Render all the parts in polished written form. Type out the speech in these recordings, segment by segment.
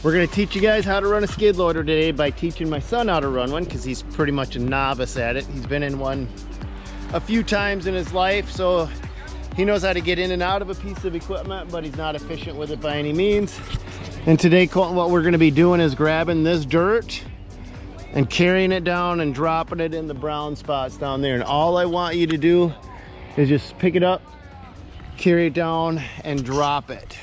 We're gonna teach you guys how to run a skid loader today by teaching my son how to run one, because he's pretty much a novice at it. He's been in one a few times in his life, so he knows how to get in and out of a piece of equipment, but he's not efficient with it by any means. And today, Colton, what we're gonna be doing is grabbing this dirt and carrying it down and dropping it in the brown spots down there. And all I want you to do is just pick it up, carry it down, and drop it.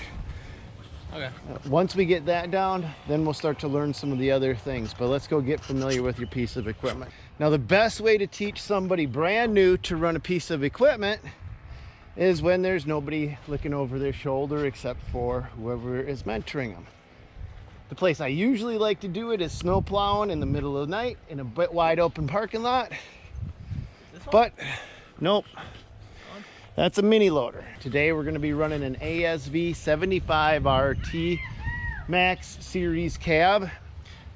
Okay. Once we get that down, then we'll start to learn some of the other things. But let's go get familiar with your piece of equipment. Now, the best way to teach somebody brand new to run a piece of equipment is when there's nobody looking over their shoulder except for whoever is mentoring them. The place I usually like to do it is snow plowing in the middle of the night in a bit wide open parking lot. But nope. That's a mini loader. Today we're going to be running an ASV 75 RT Max Series cab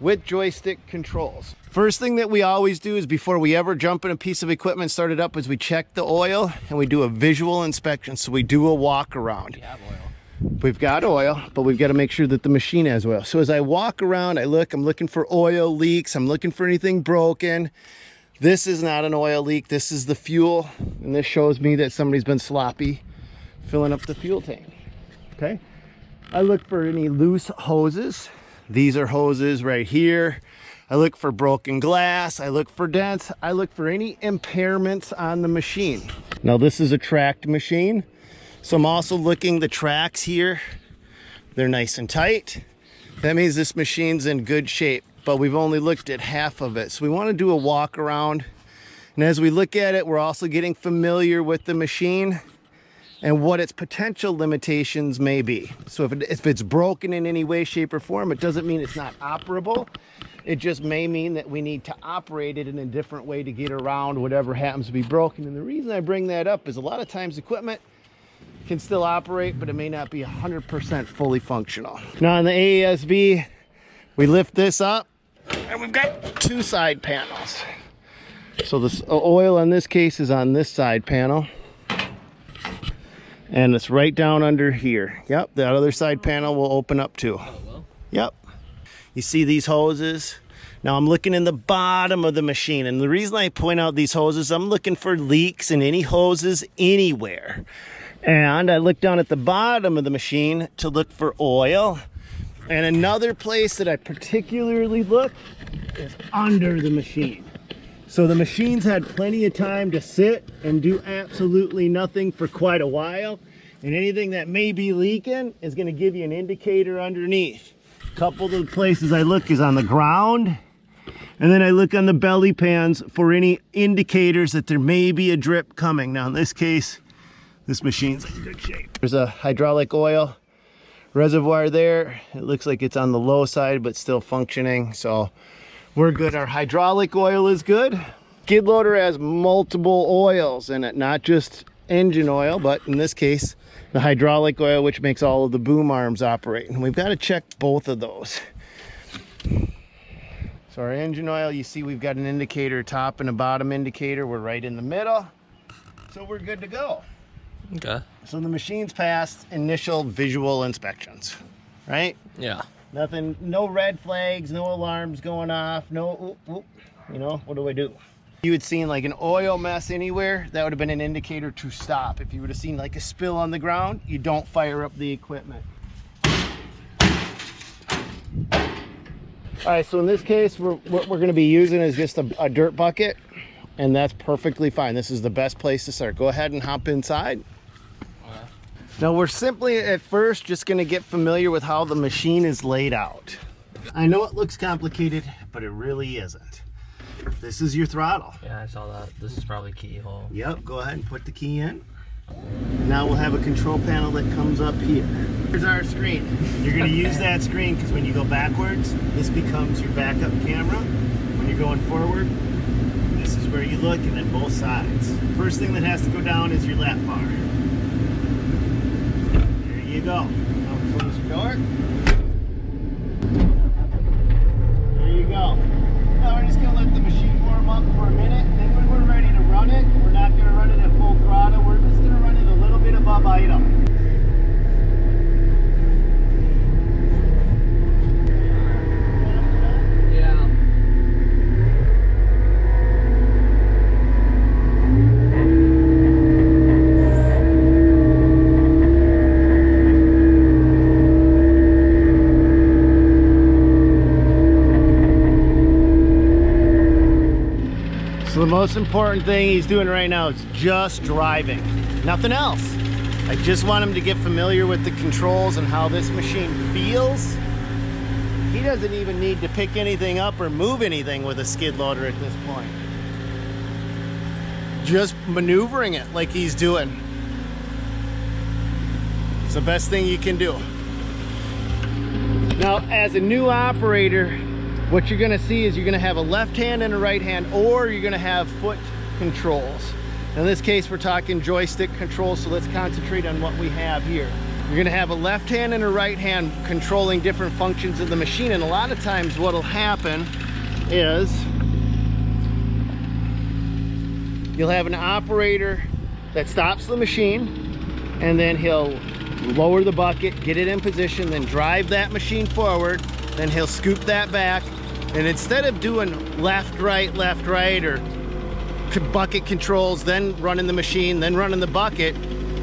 with joystick controls. First thing that we always do is before we ever jump in a piece of equipment and start it up is we check the oil and we do a visual inspection. So we do a walk around. We have oil. We've got oil, but we've got to make sure that the machine has oil. So as I walk around, I'm looking for oil leaks. I'm looking for anything broken. This is not an oil leak. This is the fuel. And this shows me that somebody's been sloppy filling up the fuel tank. Okay. I look for any loose hoses. These are hoses right here. I look for broken glass. I look for dents. I look for any impairments on the machine. Now this is a tracked machine. So I'm also looking the tracks here. They're nice and tight. That means this machine's in good shape, but we've only looked at half of it. So we want to do a walk around. And as we look at it, we're also getting familiar with the machine and what its potential limitations may be. So if it's broken in any way, shape, or form, it doesn't mean it's not operable. It just may mean that we need to operate it in a different way to get around whatever happens to be broken. And the reason I bring that up is a lot of times equipment can still operate, but it may not be 100% fully functional. Now on the ASV, we lift this up and we've got two side panels. So the oil in this case is on this side panel and it's right down under here. Yep, that other side panel will open up too. Yep. You see these hoses? Now I'm looking in the bottom of the machine, and the reason I point out these hoses, I'm looking for leaks in any hoses anywhere. And I look down at the bottom of the machine to look for oil. And another place that I particularly look is under the machine. So the machine's had plenty of time to sit and do absolutely nothing for quite a while. And anything that may be leaking is going to give you an indicator underneath. A couple of the places I look is on the ground. And then I look on the belly pans for any indicators that there may be a drip coming. Now in this case, this machine's in good shape. There's a hydraulic oil reservoir there. It looks like it's on the low side, but still functioning. So we're good. Our hydraulic oil is good. Skid loader has multiple oils in it, not just engine oil, but in this case, the hydraulic oil, which makes all of the boom arms operate. And we've got to check both of those. So our engine oil, you see we've got an indicator, top and a bottom indicator. We're right in the middle. So we're good to go. Okay. So the machine's passed initial visual inspections, right? Yeah. Nothing, no red flags, no alarms going off, no, you know, what do I do? You had seen like an oil mess anywhere, that would have been an indicator to stop. If you would have seen like a spill on the ground, you don't fire up the equipment. All right, so in this case, what we're gonna be using is just a dirt bucket, and that's perfectly fine. This is the best place to start. Go ahead and hop inside. Now we're simply at first just going to get familiar with how the machine is laid out. I know it looks complicated, but it really isn't. This is your throttle. Yeah, I saw that. This is probably keyhole. Yep, go ahead and put the key in. Now we'll have a control panel that comes up here. Here's our screen. You're going to use that screen because when you go backwards, this becomes your backup camera. When you're going forward, this is where you look, and then both sides. First thing that has to go down is your lap bar. There you go. Now close your door. There you go. Now we're just going to let the machine warm up for a minute. Then when we're ready to run it, we're not going to run it at full throttle. We're just going to run it a little bit above idle. most important thing he's doing right now is just driving, nothing else. I just want him to get familiar with the controls and how this machine feels. He doesn't even need to pick anything up or move anything with a skid loader at this point. Just maneuvering it like he's doing. It's the best thing you can do. Now, as a new operator, what you're gonna see is you're gonna have a left hand and a right hand, or you're gonna have foot controls. In this case, we're talking joystick controls, so let's concentrate on what we have here. You're gonna have a left hand and a right hand controlling different functions of the machine, and a lot of times what'll happen is you'll have an operator that stops the machine, and then he'll lower the bucket, get it in position, then drive that machine forward, then he'll scoop that back, and instead of doing left, right, or bucket controls, then running the machine, then running the bucket,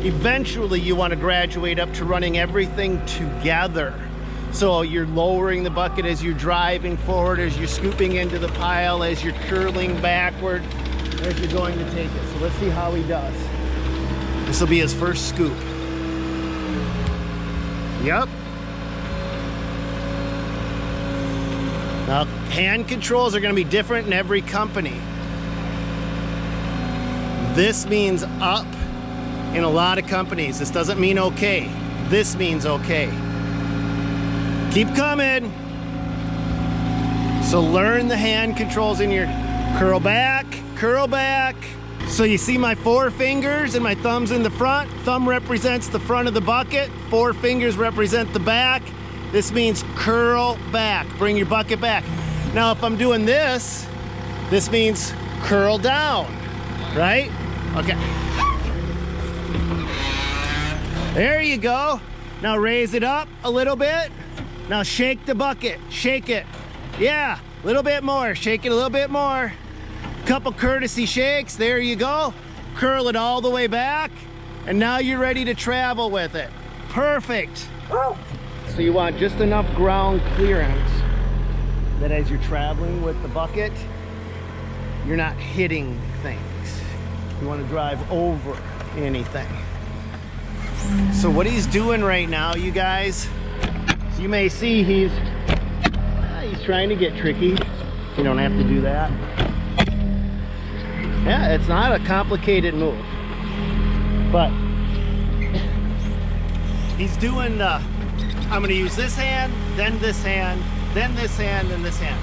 eventually you want to graduate up to running everything together. So you're lowering the bucket as you're driving forward, as you're scooping into the pile, as you're curling backward, as you're going to take it. So let's see how he does. This will be his first scoop. Yep. Now, hand controls are going to be different in every company. This means up in a lot of companies. This doesn't mean okay. This means okay. Keep coming. So learn the hand controls in your curl back, curl back. So you see my 4 fingers and my thumb's in the front. Thumb represents the front of the bucket. 4 fingers represent the back. This means curl back. Bring your bucket back. Now, if I'm doing this, this means curl down, right? Okay. There you go. Now raise it up a little bit. Now shake the bucket, shake it. Yeah, a little bit more, shake it a little bit more. Couple courtesy shakes, there you go. Curl it all the way back, and now you're ready to travel with it. Perfect. So you want just enough ground clearance that as you're traveling with the bucket, you're not hitting things. You want to drive over anything. So what he's doing right now, you guys, so you may see he's trying to get tricky. You don't have to do that. Yeah, it's not a complicated move, but he's doing I'm going to use this hand, then this hand, then this hand, then this hand.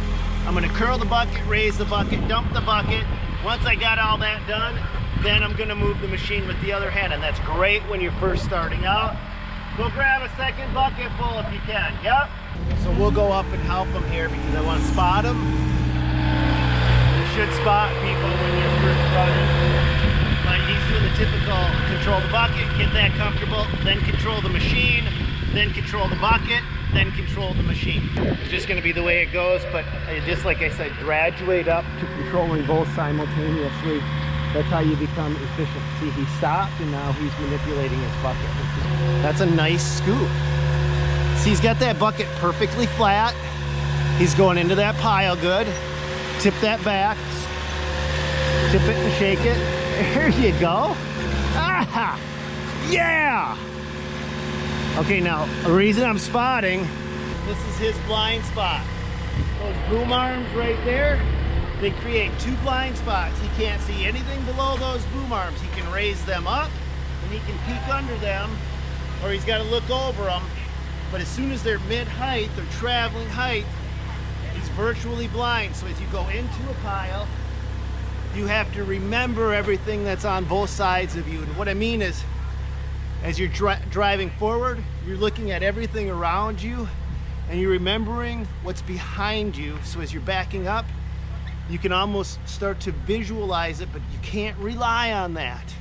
I'm going to curl the bucket, raise the bucket, dump the bucket. Once I got all that done, then I'm going to move the machine with the other hand, and that's great when you're first starting out. Go grab a second bucket full if you can. Yep. So we'll go up and help him here because I want to spot him. You should spot people when you're first running. But he's doing the typical control the bucket, get that comfortable, then control the machine, then control the bucket, then control the machine. It's just going to be the way it goes, but just like I said, graduate up to controlling both simultaneously. That's how you become efficient. See, he stopped and now he's manipulating his bucket. That's a nice scoop. See, he's got that bucket perfectly flat. He's going into that pile good. Tip that back. Tip it and shake it. There you go. Ah! Yeah! Okay, now, the reason I'm spotting, this is his blind spot. Those boom arms right there, they create 2 blind spots. He can't see anything below those boom arms. He can raise them up, and he can peek under them, or he's got to look over them. But as soon as they're mid-height, they're traveling height, he's virtually blind. So as you go into a pile, you have to remember everything that's on both sides of you. And what I mean is, as you're driving forward, you're looking at everything around you, and you're remembering what's behind you. So as you're backing up, you can almost start to visualize it, but you can't rely on that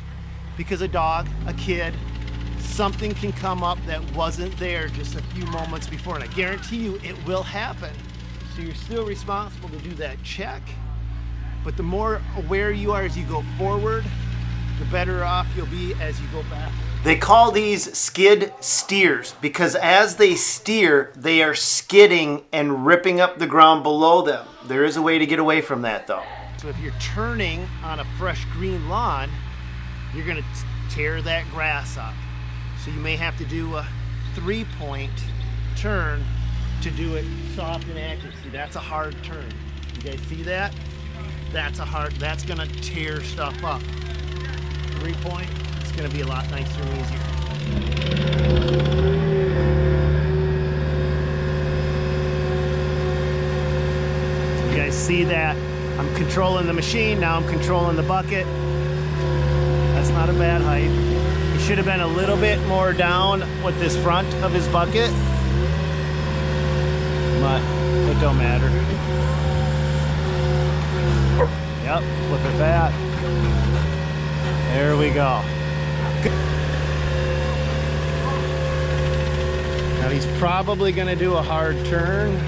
because a dog, a kid, something can come up that wasn't there just a few moments before, and I guarantee you it will happen. So you're still responsible to do that check, but the more aware you are as you go forward, the better off you'll be as you go back. They call these skid steers because as they steer, they are skidding and ripping up the ground below them. There is a way to get away from that though. So if you're turning on a fresh green lawn, you're gonna tear that grass up. So you may have to do a 3-point turn to do it soft and accurate. See, that's a hard turn. You guys see that? That's gonna tear stuff up. 3-point, it's gonna be a lot nicer and easier. You guys see that? I'm controlling the machine, now I'm controlling the bucket. That's not a bad height. He should have been a little bit more down with this front of his bucket, but it don't matter. Yep, flip it back. There we go. Now he's probably gonna do a hard turn.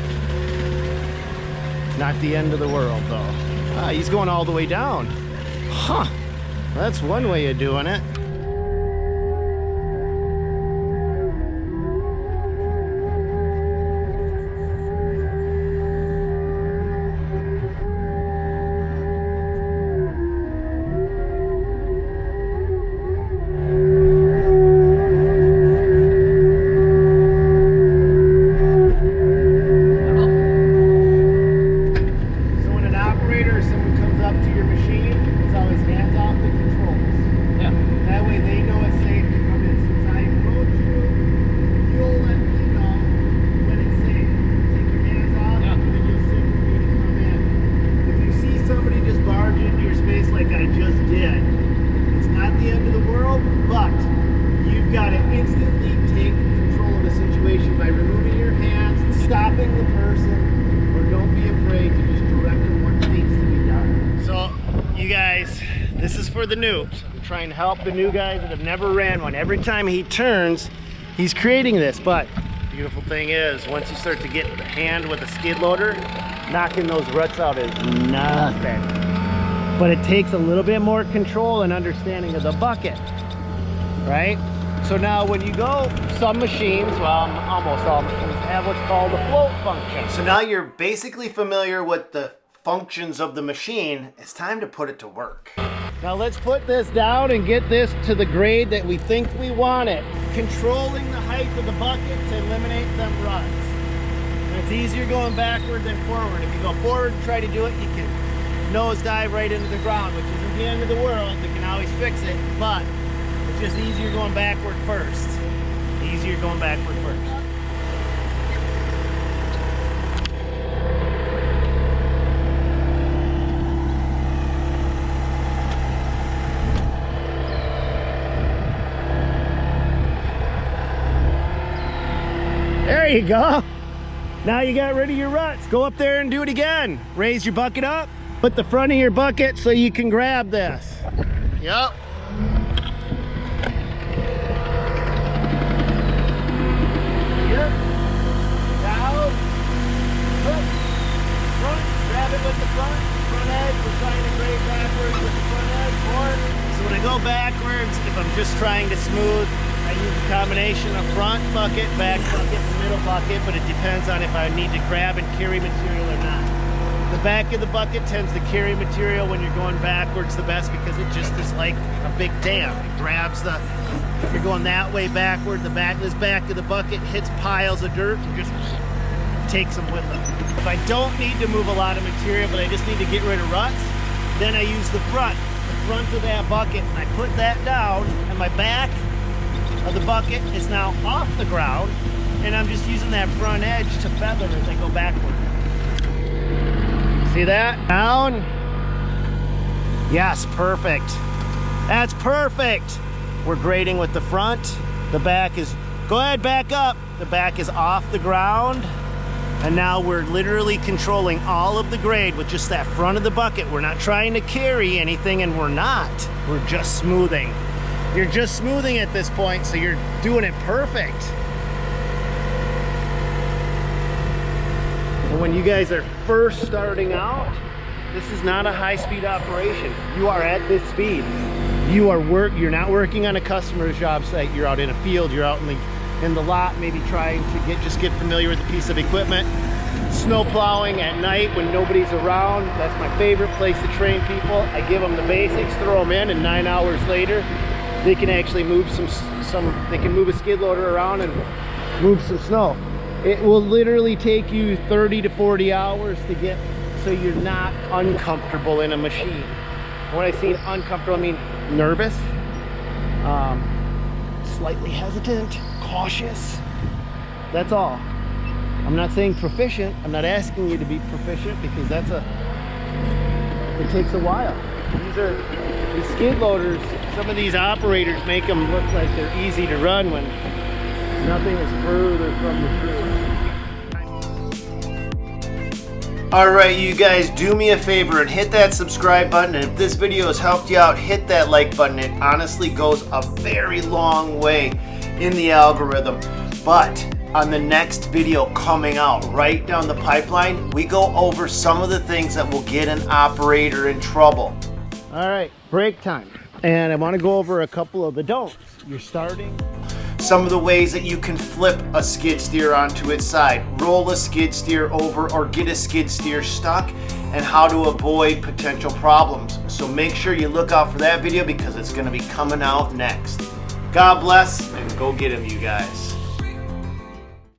Not the end of the world though. Ah, he's going all the way down. Huh, that's one way of doing it. This is for the noobs. I'm trying to help the new guys that have never ran one. Every time he turns, he's creating this, but the beautiful thing is, once you start to get the hand with a skid loader, knocking those ruts out is nothing. But it takes a little bit more control and understanding of the bucket, right? So now when you go, some machines, well, almost all machines, have what's called a float function. So now you're basically familiar with the functions of the machine. It's time to put it to work. Now let's put this down and get this to the grade that we think we want it. Controlling the height of the bucket to eliminate them ruts. And it's easier going backward than forward. If you go forward and try to do it, you can nose dive right into the ground, which isn't the end of the world. We can always fix it, but it's just easier going backward first. Easier going backward first. There you go. Now you got rid of your ruts. Go up there and do it again. Raise your bucket up. Put the front of your bucket so you can grab this. Yep. Yep. Down. Hook. Front. Grab it with the front edge. We're trying to grade backwards with the front edge. Forward. So when I go backwards, if I'm just trying to smooth, I use a combination of front bucket, back bucket, and middle bucket, but it depends on if I need to grab and carry material or not. The back of the bucket tends to carry material when you're going backwards the best because it just is like a big dam. It grabs the, if you're going that way backward, this back of the bucket hits piles of dirt and just takes them with them. If I don't need to move a lot of material, but I just need to get rid of ruts, then I use the front of that bucket, and I put that down, and my back of the bucket is now off the ground, and I'm just using that front edge to feather as I go backward. See that? Down. Yes, perfect. That's perfect. We're grading with the front. The back is, go ahead, back up. The back is off the ground. And now we're literally controlling all of the grade with just that front of the bucket. We're not trying to carry anything, and we're not. We're just smoothing. You're just smoothing at this point, so you're doing it perfect. And when you guys are first starting out, this is not a high-speed operation. You are at this speed. You're not working on a customer's job site. You're out in a field. You're out in the lot, maybe trying to just get familiar with a piece of equipment. snow plowing at night when nobody's around. That's my favorite place to train people. I give them the basics, throw them in, and 9 hours later, they can actually move they can move a skid loader around and move some snow. It will literally take you 30 to 40 hours to get so you're not uncomfortable in a machine. When I say uncomfortable, I mean nervous, slightly hesitant, cautious. That's all. I'm not saying proficient. I'm not asking you to be proficient, because it takes a while. These skid loaders, some of these operators make them look like they're easy to run when nothing is further from the truth. All right, you guys, do me a favor and hit that subscribe button. And if this video has helped you out, hit that like button. It honestly goes a very long way in the algorithm. But on the next video coming out right down the pipeline, we go over some of the things that will get an operator in trouble. All right, break time. And I want to go over a couple of the don'ts. You're starting. Some of the ways that you can flip a skid steer onto its side, roll a skid steer over, or get a skid steer stuck, and how to avoid potential problems. So make sure you look out for that video, because it's going to be coming out next. God bless, and go get them, you guys.